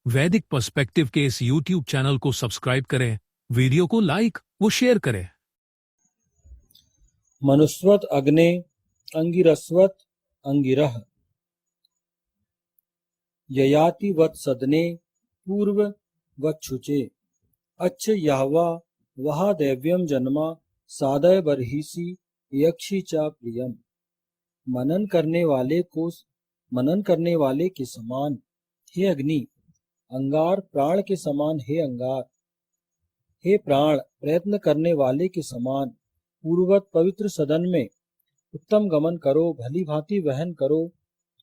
वैदिक पर्सपेक्टिव के इस YouTube चैनल को सब्सक्राइब करें, वीडियो को लाइक व शेयर करें। मनुस्वत अग्ने अंगिरस्वत अंगिरः ययाति वत् सदने पूर्व वच्छुचे अच्छ यावा वहा दैव्यम जन्मा सादय बर्हिषि यक्षि चा प्रियम। मनन करने वाले के समान हे अग्नि, अंगार प्राण के समान हे अंगार, हे प्राण प्रयत्न करने वाले के समान पूर्वत पवित्र सदन में उत्तम गमन करो, भली भांति वहन करो,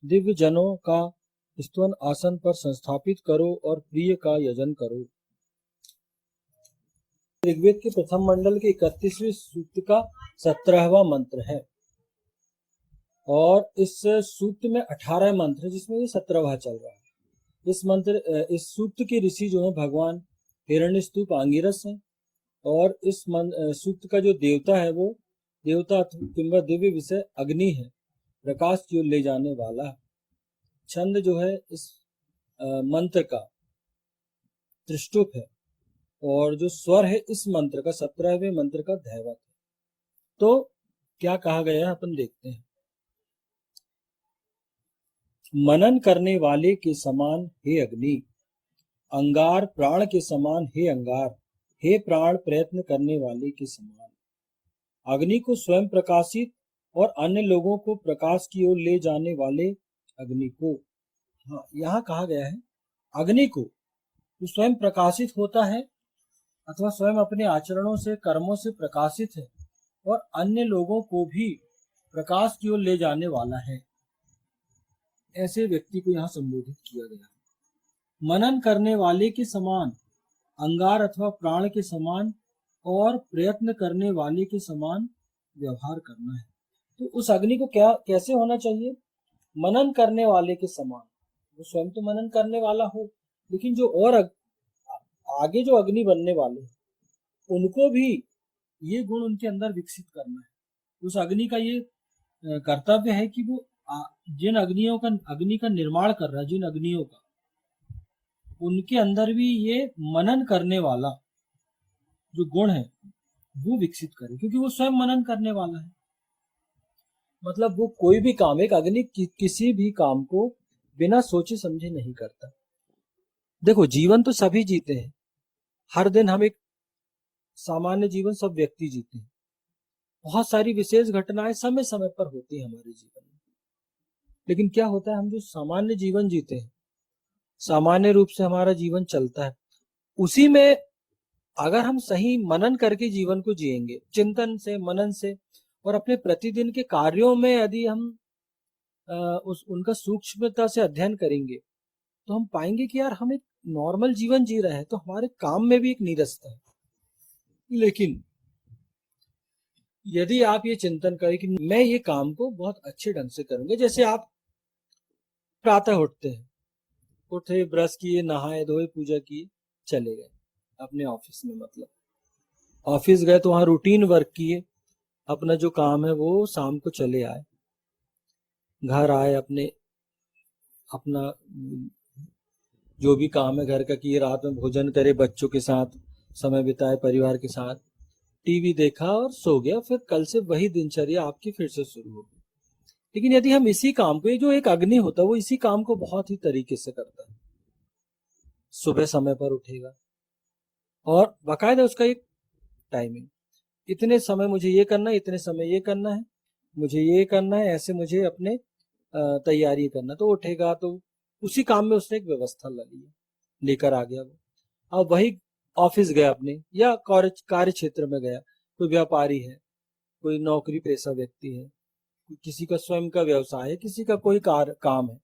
दिव्य जनों का स्तवन आसन पर संस्थापित करो और प्रिय का यजन करो। ऋग्वेद के प्रथम मंडल के 31वें सूक्त का 17वां मंत्र है और इस सूक्त में 18 मंत्र है जिसमें ये 17वां चल रहा है। इस सूक्त के ऋषि जो है भगवान हिरण्यस्तुप आंगिरस हैं और इस सूक्त का जो देवता है वो देवता किंवा दिव्य विषय अग्नि है, प्रकाश की ओर ले जाने वाला। छंद जो है इस मंत्र का त्रिष्टुप है और जो स्वर है इस मंत्र का 17वें मंत्र का धैवत है। तो क्या कहा गया है अपन देखते हैं। मनन करने वाले के समान हे अग्नि, अंगार प्राण के समान हे अंगार, हे प्राण प्रयत्न करने वाले के समान। अग्नि को स्वयं प्रकाशित और अन्य लोगों को प्रकाश की ओर ले जाने वाले अग्नि को, हाँ यहाँ कहा गया है अग्नि को जो स्वयं प्रकाशित होता है अथवा स्वयं अपने आचरणों से कर्मों से प्रकाशित है और अन्य लोगों को भी प्रकाश की ओर ले जाने वाला है, ऐसे व्यक्ति को यहाँ संबोधित किया गया है। मनन करने वाले के समान, अंगार अथवा प्राण के समान और प्रयत्न करने वाले के समान व्यवहार करना है। तो उस अग्नि को क्या कैसे होना चाहिए? मनन करने वाले के समान, वो स्वयं तो मनन करने वाला हो, लेकिन जो और आगे जो अग्नि बनने वाले उनको भी ये गुण उनके अंदर विकसित करना है। उस अग्नि का ये कर्तव्य है कि वो जिन अग्नि का निर्माण कर रहा है, जिन अग्नियों का, उनके अंदर भी ये मनन करने वाला जो गुण है वो विकसित करे, क्योंकि वो स्वयं मनन करने वाला है। मतलब वो कोई भी काम, एक अग्नि किसी भी काम को बिना सोचे समझे नहीं करता। देखो जीवन तो सभी जीते हैं, हर दिन हम एक सामान्य जीवन सब व्यक्ति जीते हैं। बहुत सारी विशेष घटनाएं समय समय पर होती है हमारे जीवन में, लेकिन क्या होता है, हम जो सामान्य जीवन जीते हैं, सामान्य रूप से हमारा जीवन चलता है, उसी में अगर हम सही मनन करके जीवन को जिएंगे, चिंतन से, मनन से, और अपने प्रतिदिन के कार्यों में यदि हम उनका सूक्ष्मता से अध्ययन करेंगे तो हम पाएंगे कि यार हम एक नॉर्मल जीवन जी रहे हैं, तो हमारे काम में भी एक नीरसता है। लेकिन यदि आप ये चिंतन करें कि मैं ये काम को बहुत अच्छे ढंग से करूंगा, जैसे आप प्रातः उठते हैं, उठे, ब्रश किए, नहाए धोए, पूजा किए, चले गए अपने ऑफिस में, मतलब ऑफिस गए तो वहां रूटीन वर्क किए, अपना जो काम है वो शाम को चले आए, घर आए, अपना जो भी काम है घर का किए, रात में भोजन करे, बच्चों के साथ समय बिताए, परिवार के साथ, टीवी देखा और सो गया। फिर कल से वही दिनचर्या आपकी फिर से शुरू होगी। लेकिन यदि हम इसी काम को, जो एक अग्नि होता है वो इसी काम को बहुत ही तरीके से करता है। सुबह समय पर उठेगा और बाकायदा उसका एक टाइमिंग, इतने समय मुझे ये करना है, इतने समय ये करना है, मुझे ये करना है, ऐसे मुझे अपने तैयारी करना, तो उठेगा तो उसी काम में उसने एक व्यवस्था लगी लेकर आ गया वो। अब वही ऑफिस गया अपने, या कार्य क्षेत्र में गया, कोई व्यापारी है, कोई नौकरी पेशा व्यक्ति है, किसी का स्वयं का व्यवसाय है, किसी का कोई काम है,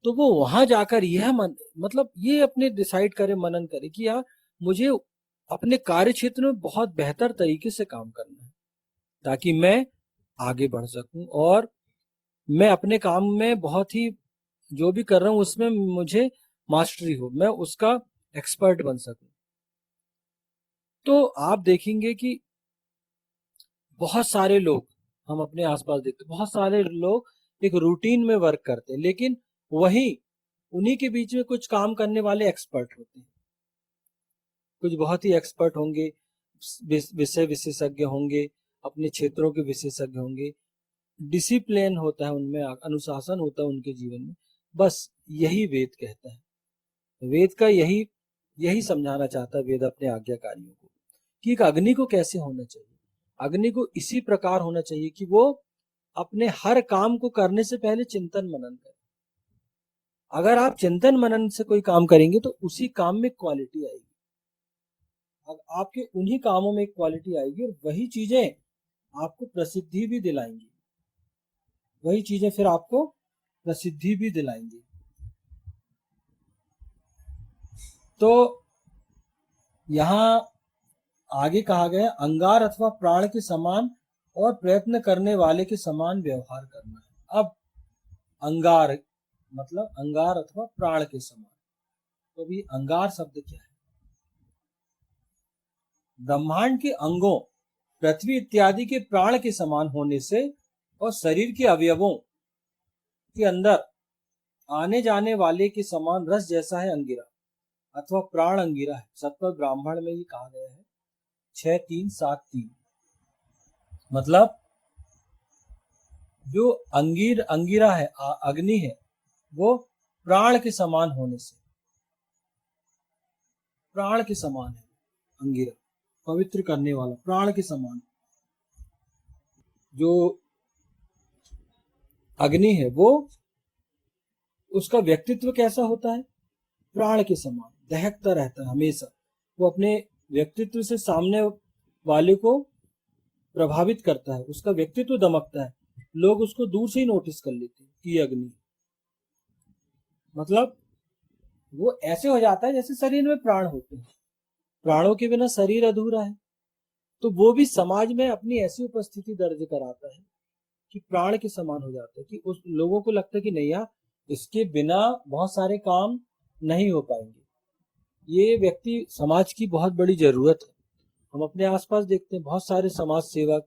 तो वो वहां जाकर यह मतलब ये अपने डिसाइड करे, मनन करे कि यार मुझे अपने कार्य क्षेत्र में बहुत बेहतर तरीके से काम करना है ताकि मैं आगे बढ़ सकूं और मैं अपने काम में बहुत ही, जो भी कर रहा हूं उसमें मुझे मास्टरी हो, मैं उसका एक्सपर्ट बन सकूं। तो आप देखेंगे कि बहुत सारे लोग, हम अपने आसपास देखते हैं, बहुत सारे लोग एक रूटीन में वर्क करते हैं, लेकिन वही उन्हीं के बीच में कुछ काम करने वाले एक्सपर्ट होते हैं, कुछ बहुत ही एक्सपर्ट होंगे, विषय विशेषज्ञ होंगे, अपने क्षेत्रों के विशेषज्ञ होंगे, डिसिप्लिन होता है उनमें, अनुशासन होता है उनके जीवन में। बस यही वेद कहता है। वेद का यही यही समझाना चाहता है वेद अपने आज्ञाकारियों को कि एक अग्नि को कैसे होना चाहिए। अग्नि को इसी प्रकार होना चाहिए कि वो अपने हर काम को करने से पहले चिंतन मनन करे। अगर आप चिंतन मनन से कोई काम करेंगे तो उसी काम में क्वालिटी आएगी, अब आपके उन्हीं कामों में क्वालिटी आएगी और वही चीजें आपको प्रसिद्धि भी दिलाएंगी, वही चीजें फिर आपको प्रसिद्धि भी दिलाएंगी। तो यहां आगे कहा गया अंगार अथवा प्राण के समान और प्रयत्न करने वाले के समान व्यवहार करना है। अब अंगार मतलब अंगार अथवा प्राण के समान, तो भी अंगार शब्द क्या है? ब्रह्मांड के अंगों, पृथ्वी इत्यादि के प्राण के समान होने से और शरीर के अवयवों के अंदर आने जाने वाले के समान रस जैसा है अंगिरा अथवा प्राण अंगिरा है। सतपथ ब्राह्मण में ये कहा गया है 6:3-7:3। मतलब जो अंगिरा है, अग्नि है, वो प्राण के समान होने से, प्राण के समान है अंगिरा, पवित्र करने वाला, प्राण के समान। जो अग्नि है वो, उसका व्यक्तित्व कैसा होता है? प्राण के समान दहकता रहता है हमेशा। वो अपने व्यक्तित्व से सामने वाले को प्रभावित करता है, उसका व्यक्तित्व दमकता है, लोग उसको दूर से ही नोटिस कर लेते हैं कि अग्नि। मतलब वो ऐसे हो जाता है जैसे शरीर में प्राण होते हैं, प्राणों के बिना शरीर अधूरा है। तो वो भी समाज में अपनी ऐसी उपस्थिति दर्ज कराता है कि प्राण के समान हो जाता है, कि उस लोगों को लगता है कि नहीं यार, इसके बिना बहुत सारे काम नहीं हो पाएंगे, ये व्यक्ति समाज की बहुत बड़ी जरूरत है। हम अपने आसपास देखते हैं बहुत सारे समाज सेवक,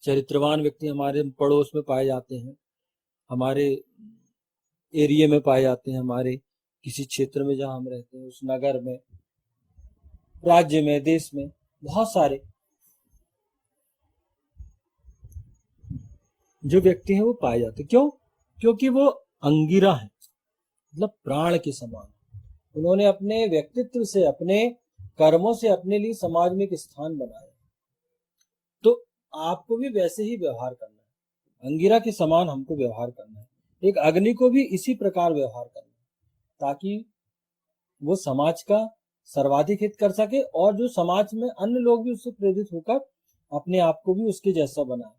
चरित्रवान व्यक्ति हमारे पड़ोस में पाए जाते हैं, हमारे एरिया में पाए जाते हैं, हमारे किसी क्षेत्र में जहां हम रहते हैं, उस नगर में, राज्य में, देश में बहुत सारे जो व्यक्ति हैं वो पाए जाते हैं। क्यों? क्योंकि वो अंगिरा है, मतलब प्राण के समान। उन्होंने अपने व्यक्तित्व से, अपने कर्मों से अपने लिए समाज में एक स्थान बनाया। तो आपको भी वैसे ही व्यवहार करना है, अंगिरा के समान हमको व्यवहार करना है। एक अग्नि को भी इसी प्रकार व्यवहार करना है ताकि वो समाज का सर्वाधिक हित कर सके और जो समाज में अन्य लोग भी उससे प्रेरित होकर अपने आप को भी उसके जैसा बनाए,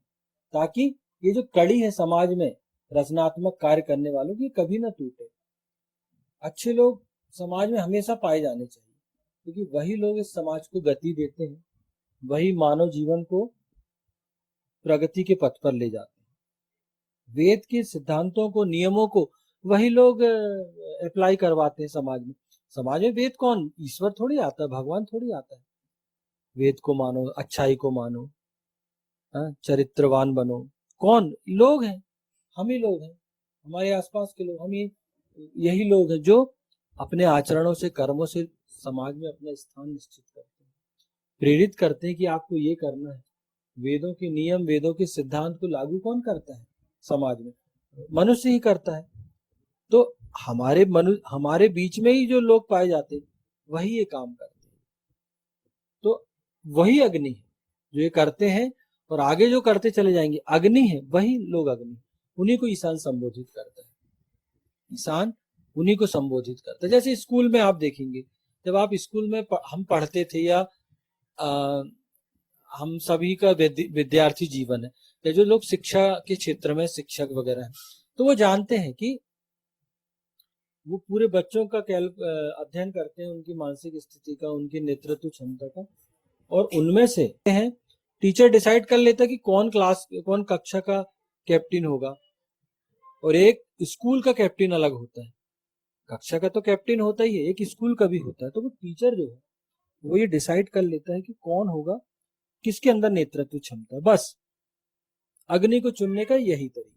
ताकि ये जो कड़ी है समाज में रचनात्मक कार्य करने वालों की, कभी ना टूटे। अच्छे लोग समाज में हमेशा पाए जाने चाहिए, क्योंकि वही लोग इस समाज को गति देते हैं, वही मानव जीवन को प्रगति के पथ पर ले जाते हैं। वेद के सिद्धांतों को, नियमों को वही लोग अप्लाई करवाते हैं समाज में। समाज में वेद कौन? ईश्वर थोड़ी आता है, भगवान थोड़ी आता है। वेद को मानो, अच्छाई को मानो, चरित्रवान बनो। कौन? लोग हैं, हम ही लोग हैं, हमारे आसपास के लोग, हम ही यही लोग हैं जो अपने आचरणों से, कर्मों से समाज में अपना स्थान निश्चित करते हैं, प्रेरित करते हैं कि आपको ये करना है। वेदों के नियम, वेदों के सिद्धांत को लागू कौन करता है समाज में? मनुष्य ही करता है। तो हमारे बीच में ही जो लोग पाए जाते हैं वही ये काम करते हैं। तो वही अग्नि है जो ये करते हैं, और आगे जो करते चले जाएंगे अग्नि है, वही लोग अग्नि, उन्हीं को ईशान संबोधित करता है। ईशान उन्हीं को संबोधित करता है। जैसे स्कूल में आप देखेंगे, जब आप स्कूल में हम पढ़ते थे, या हम सभी का विद्यार्थी जीवन है, या जो लोग शिक्षा के क्षेत्र में शिक्षक वगैरह हैं, तो वो जानते हैं कि वो पूरे बच्चों का अध्ययन करते हैं, उनकी मानसिक स्थिति का, उनकी नेतृत्व क्षमता का, और उनमें से हैं टीचर डिसाइड कर लेता है कि कौन कक्षा का कैप्टन होगा। और एक स्कूल का कैप्टन अलग होता है, कक्षा का तो कैप्टन होता ही है, एक स्कूल का भी होता है। तो वो टीचर जो है वो ये डिसाइड कर लेता है कि कौन होगा, किसके अंदर नेतृत्व क्षमता है। बस अग्नि को चुनने का यही तरीका।